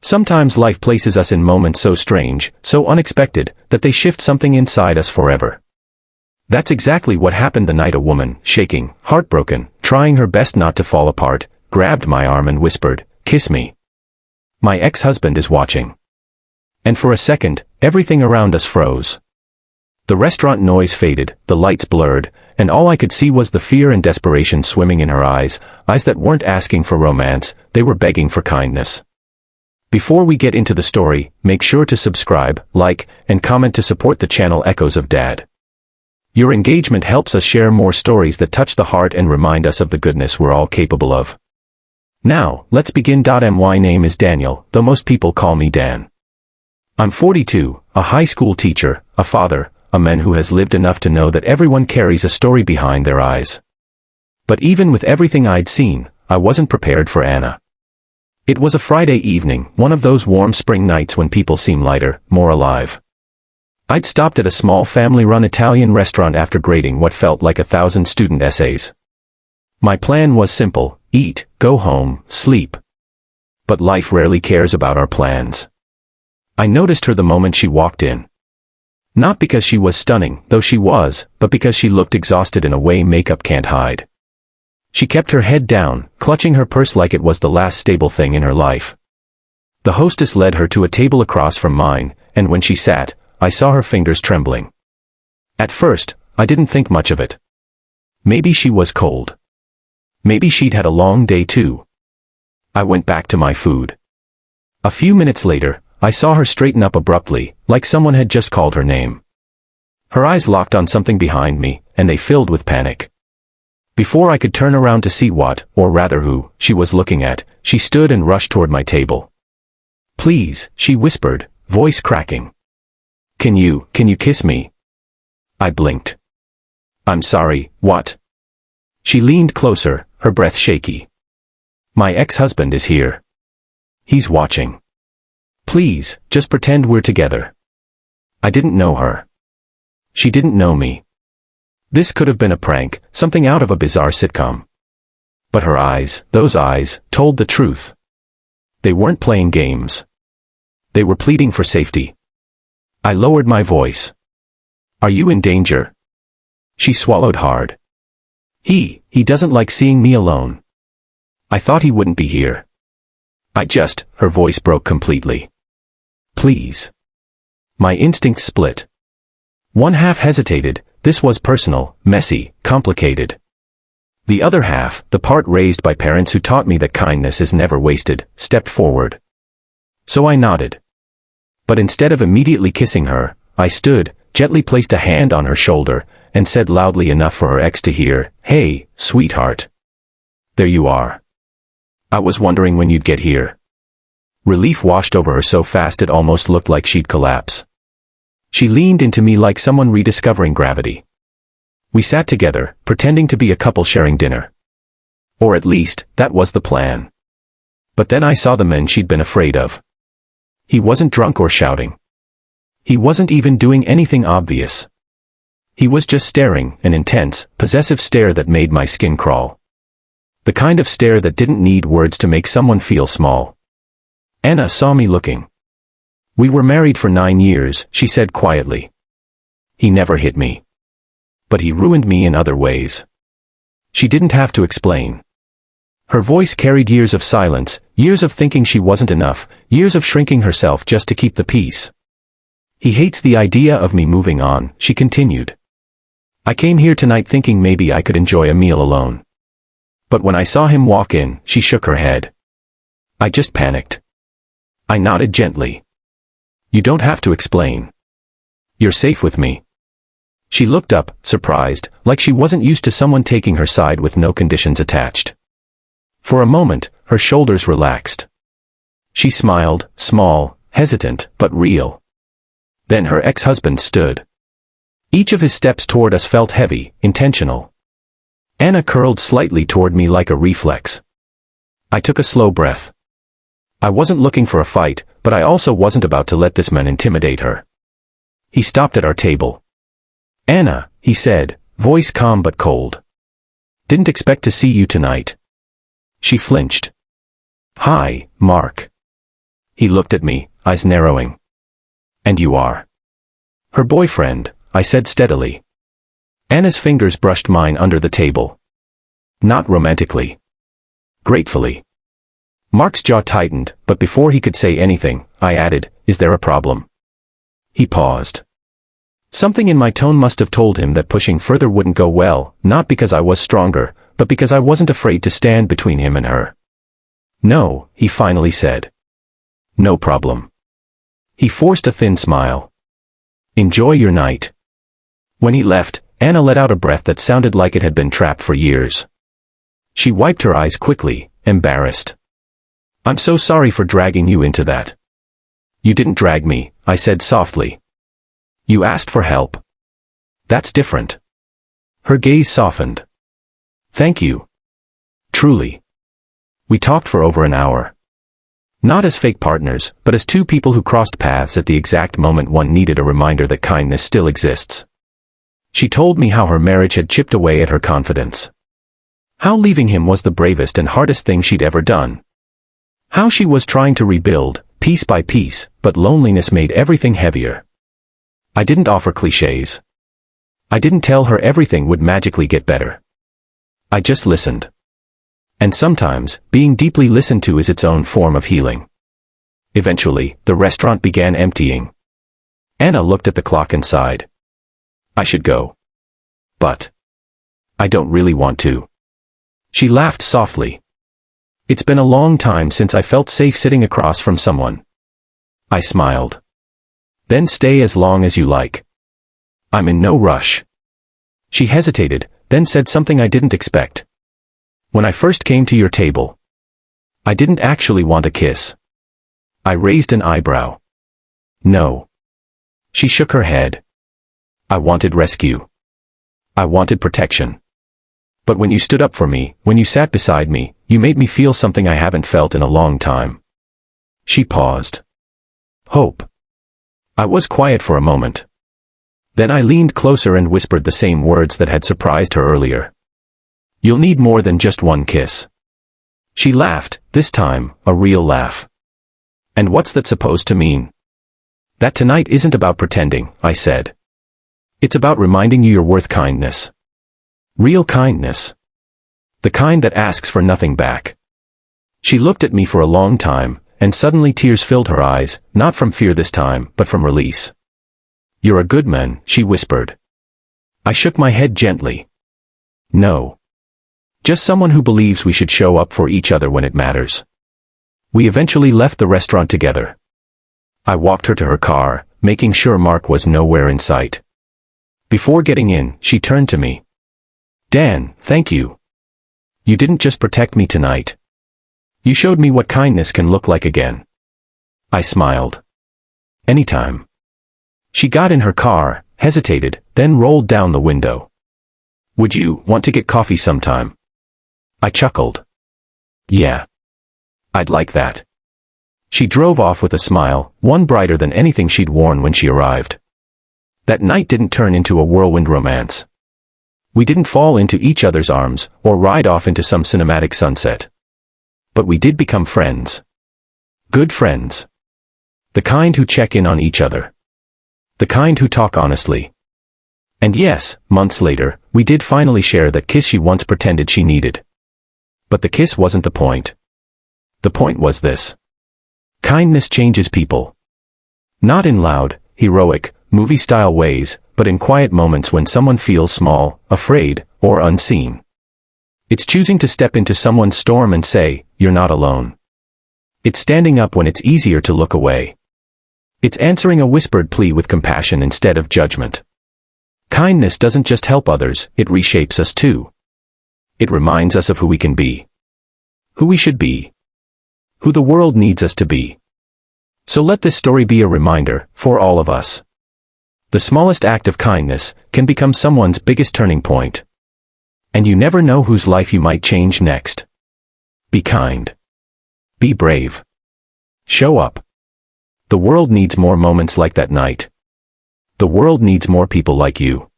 Sometimes life places us in moments so strange, so unexpected, that they shift something inside us forever. That's exactly what happened the night a woman, shaking, heartbroken, trying her best not to fall apart, grabbed my arm and whispered, "Kiss me. My ex-husband is watching." And for a second, everything around us froze. The restaurant noise faded, the lights blurred, and all I could see was the fear and desperation swimming in her eyes, eyes that weren't asking for romance, they were begging for kindness. Before we get into the story, make sure to subscribe, like, and comment to support the channel Echoes of Dad. Your engagement helps us share more stories that touch the heart and remind us of the goodness we're all capable of. Now, let's begin. My name is Daniel, though most people call me Dan. I'm 42, a high school teacher, a father, a man who has lived enough to know that everyone carries a story behind their eyes. But even with everything I'd seen, I wasn't prepared for Anna. It was a Friday evening, one of those warm spring nights when people seem lighter, more alive. I'd stopped at a small family-run Italian restaurant after grading what felt like 1,000 student essays. My plan was simple: eat, go home, sleep. But life rarely cares about our plans. I noticed her the moment she walked in. Not because she was stunning, though she was, but because she looked exhausted in a way makeup can't hide. She kept her head down, clutching her purse like it was the last stable thing in her life. The hostess led her to a table across from mine, and when she sat, I saw her fingers trembling. At first, I didn't think much of it. Maybe she was cold. Maybe she'd had a long day too. I went back to my food. A few minutes later, I saw her straighten up abruptly, like someone had just called her name. Her eyes locked on something behind me, and they filled with panic. Before I could turn around to see what, or rather who, she was looking at, she stood and rushed toward my table. "Please," she whispered, voice cracking. Can you kiss me?" I blinked. "I'm sorry, what?" She leaned closer, her breath shaky. "My ex-husband is here. He's watching. Please, just pretend we're together." I didn't know her. She didn't know me. This could have been a prank, something out of a bizarre sitcom. But her eyes, those eyes, told the truth. They weren't playing games. They were pleading for safety. I lowered my voice. "Are you in danger?" She swallowed hard. He doesn't like seeing me alone. I thought he wouldn't be here. Her voice broke completely. "Please." My instincts split. One half hesitated, this was personal, messy, complicated. The other half, the part raised by parents who taught me that kindness is never wasted, stepped forward. So I nodded. But instead of immediately kissing her, I stood, gently placed a hand on her shoulder, and said loudly enough for her ex to hear, "Hey, sweetheart. There you are. I was wondering when you'd get here." Relief washed over her so fast it almost looked like she'd collapse. She leaned into me like someone rediscovering gravity. We sat together, pretending to be a couple sharing dinner. Or at least, that was the plan. But then I saw the man she'd been afraid of. He wasn't drunk or shouting. He wasn't even doing anything obvious. He was just staring, an intense, possessive stare that made my skin crawl. The kind of stare that didn't need words to make someone feel small. Anna saw me looking. "We were married for 9 years, she said quietly. He never hit me. But he ruined me in other ways." She didn't have to explain. Her voice carried years of silence, years of thinking she wasn't enough, years of shrinking herself just to keep the peace. "He hates the idea of me moving on," she continued. "I came here tonight thinking maybe I could enjoy a meal alone. But when I saw him walk in," she shook her head. "I just panicked." I nodded gently. "You don't have to explain. You're safe with me." She looked up, surprised, like she wasn't used to someone taking her side with no conditions attached. For a moment, her shoulders relaxed. She smiled, small, hesitant, but real. Then her ex-husband stood. Each of his steps toward us felt heavy, intentional. Anna curled slightly toward me like a reflex. I took a slow breath. I wasn't looking for a fight, but I also wasn't about to let this man intimidate her. He stopped at our table. "Anna," he said, voice calm but cold. "Didn't expect to see you tonight." She flinched. "Hi, Mark." He looked at me, eyes narrowing. And you are? Her boyfriend, I said steadily. Anna's fingers brushed mine under the table. Not romantically. Gratefully. Mark's jaw tightened, but before he could say anything, I added, is there a problem? He paused. Something in my tone must have told him that pushing further wouldn't go well, not because I was stronger, but because I wasn't afraid to stand between him and her. No, he finally said. No problem. He forced a thin smile. Enjoy your night. When he left, Anna let out a breath that sounded like it had been trapped for years. She wiped her eyes quickly, embarrassed. I'm so sorry for dragging you into that. You didn't drag me, I said softly. You asked for help. That's different. Her gaze softened. Thank you. Truly. We talked for over an hour. Not as fake partners, but as two people who crossed paths at the exact moment one needed a reminder that kindness still exists. She told me how her marriage had chipped away at her confidence. How leaving him was the bravest and hardest thing she'd ever done. How she was trying to rebuild, piece by piece, but loneliness made everything heavier. I didn't offer clichés. I didn't tell her everything would magically get better. I just listened. And sometimes, being deeply listened to is its own form of healing. Eventually, the restaurant began emptying. Anna looked at the clock and sighed. I should go. But I don't really want to. She laughed softly. It's been a long time since I felt safe sitting across from someone. I smiled. Then stay as long as you like. I'm in no rush. She hesitated, then said something I didn't expect. When I first came to your table, I didn't actually want a kiss. I raised an eyebrow. No. She shook her head. I wanted rescue. I wanted protection. But when you stood up for me, when you sat beside me, you made me feel something I haven't felt in a long time. She paused. Hope. I was quiet for a moment. Then I leaned closer and whispered the same words that had surprised her earlier. You'll need more than just one kiss. She laughed, this time, a real laugh. And what's that supposed to mean? That tonight isn't about pretending, I said. It's about reminding you you're worth kindness. Real kindness. The kind that asks for nothing back. She looked at me for a long time, and suddenly tears filled her eyes, not from fear this time, but from release. You're a good man, she whispered. I shook my head gently. No. Just someone who believes we should show up for each other when it matters. We eventually left the restaurant together. I walked her to her car, making sure Mark was nowhere in sight. Before getting in, she turned to me. Dan, thank you. You didn't just protect me tonight. You showed me what kindness can look like again. I smiled. Anytime. She got in her car, hesitated, then rolled down the window. Would you want to get coffee sometime? I chuckled. Yeah. I'd like that. She drove off with a smile, one brighter than anything she'd worn when she arrived. That night didn't turn into a whirlwind romance. We didn't fall into each other's arms, or ride off into some cinematic sunset. But we did become friends. Good friends. The kind who check in on each other. The kind who talk honestly. And yes, months later, we did finally share that kiss she once pretended she needed. But the kiss wasn't the point. The point was this. Kindness changes people. Not in loud, heroic, movie-style ways, but in quiet moments when someone feels small, afraid, or unseen. It's choosing to step into someone's storm and say, you're not alone. It's standing up when it's easier to look away. It's answering a whispered plea with compassion instead of judgment. Kindness doesn't just help others, it reshapes us too. It reminds us of who we can be. Who we should be. Who the world needs us to be. So let this story be a reminder, for all of us. The smallest act of kindness can become someone's biggest turning point. And you never know whose life you might change next. Be kind. Be brave. Show up. The world needs more moments like that night. The world needs more people like you.